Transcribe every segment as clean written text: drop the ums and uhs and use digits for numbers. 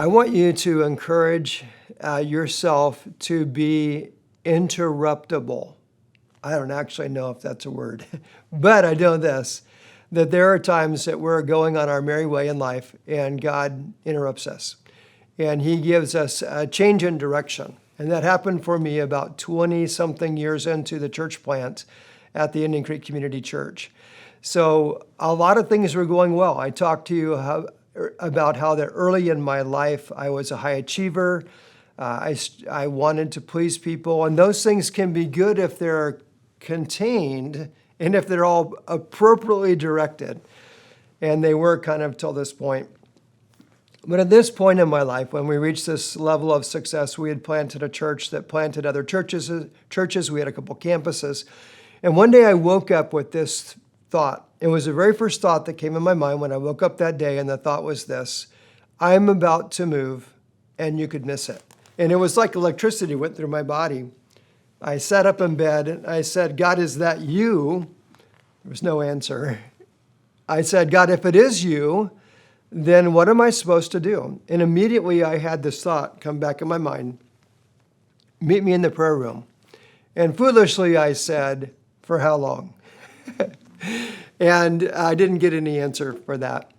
I want you to encourage yourself to be interruptible. I don't actually know if that's a word, but I know this, that there are times that we're going on our merry way in life and God interrupts us and he gives us a change in direction. And that happened for me about 20-something years into the church plant at the Indian Creek Community Church. So a lot of things were going well. I talked to you about how that early in my life, I was a high achiever. I wanted to please people. And those things can be good if they're contained and if they're all appropriately directed. And they were kind of till this point. But at this point in my life, when we reached this level of success, we had planted a church that planted other churches. We had a couple campuses. And one day I woke up with this thought. It was the very first thought that came in my mind when I woke up that day, and the thought was this: I'm about to move, and you could miss it. And it was like electricity went through my body. I sat up in bed, and I said, God, is that you? There was no answer. I said, God, if it is you, then what am I supposed to do? And immediately I had this thought come back in my mind: meet me in the prayer room. And foolishly I said, for how long? And I didn't get any answer for that.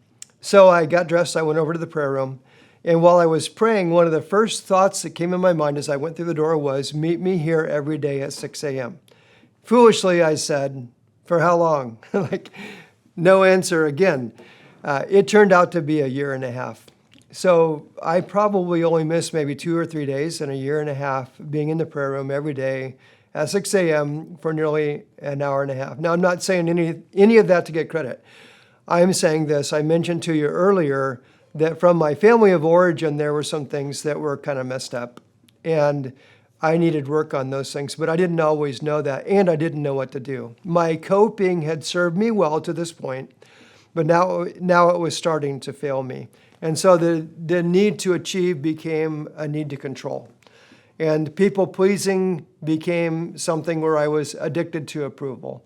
So I got dressed, I went over to the prayer room. And while I was praying, one of the first thoughts that came in my mind as I went through the door was, meet me here every day at 6 a.m. Foolishly, I said, for how long? Like, no answer again. It turned out to be a year and a half. So I probably only missed maybe 2 or 3 days in a year and a half being in the prayer room every day at 6 a.m. for nearly an hour and a half. Now, I'm not saying any of that to get credit. I'm saying this. I mentioned to you earlier that from my family of origin, there were some things that were kind of messed up. And I needed work on those things, but I didn't always know that, and I didn't know what to do. My coping had served me well to this point, but now it was starting to fail me. And so the need to achieve became a need to control. And people-pleasing became something where I was addicted to approval.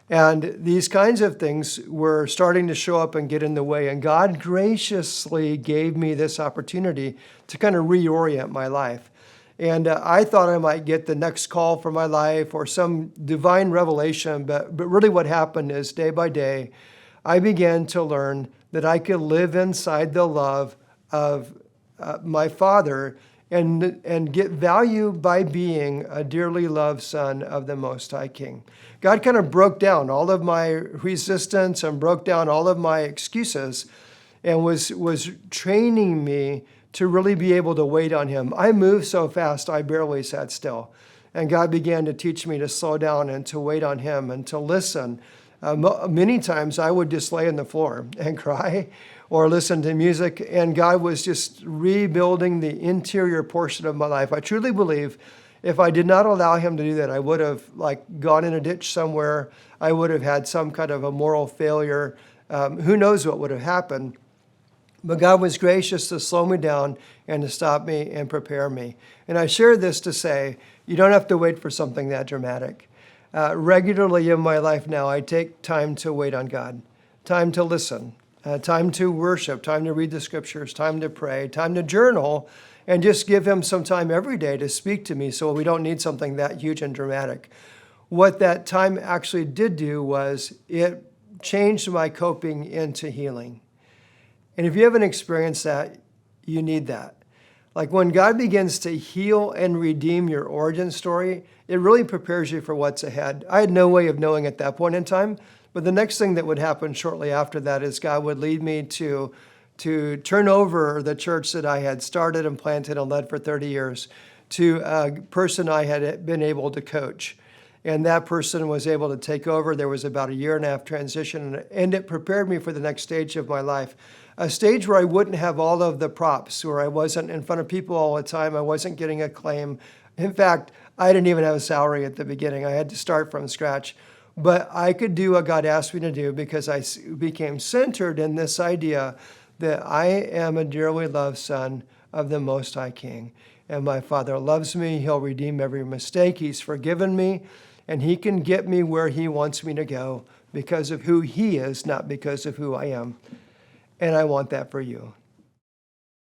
And these kinds of things were starting to show up and get in the way. And God graciously gave me this opportunity to kind of reorient my life. And I thought I might get the next call for my life or some divine revelation. But really what happened is day by day, I began to learn that I could live inside the love of my Father and get value by being a dearly loved son of the Most High King. God kind of broke down all of my resistance and broke down all of my excuses and was training me to really be able to wait on him. I moved so fast, I barely sat still. And God began to teach me to slow down and to wait on him and to listen. Many times I would just lay on the floor and cry or listen to music, and God was just rebuilding the interior portion of my life. I truly believe if I did not allow him to do that, I would have gone in a ditch somewhere. I would have had some kind of a moral failure. Who knows what would have happened? But God was gracious to slow me down and to stop me and prepare me. And I share this to say, you don't have to wait for something that dramatic. Regularly in my life now, I take time to wait on God, time to listen, time to worship, time to read the scriptures, time to pray, time to journal, and just give him some time every day to speak to me so we don't need something that huge and dramatic. What that time actually did do was it changed my coping into healing. And if you haven't experienced that, you need that. Like when God begins to heal and redeem your origin story, it really prepares you for what's ahead. I had no way of knowing at that point in time, but the next thing that would happen shortly after that is God would lead me to turn over the church that I had started and planted and led for 30 years to a person I had been able to coach. And that person was able to take over. There was about a year and a half transition, and it prepared me for the next stage of my life. A stage where I wouldn't have all of the props, where I wasn't in front of people all the time. I wasn't getting acclaim. In fact, I didn't even have a salary at the beginning. I had to start from scratch. But I could do what God asked me to do because I became centered in this idea that I am a dearly loved son of the Most High King. And my Father loves me. He'll redeem every mistake. He's forgiven me. And he can get me where he wants me to go because of who he is, not because of who I am. And I want that for you.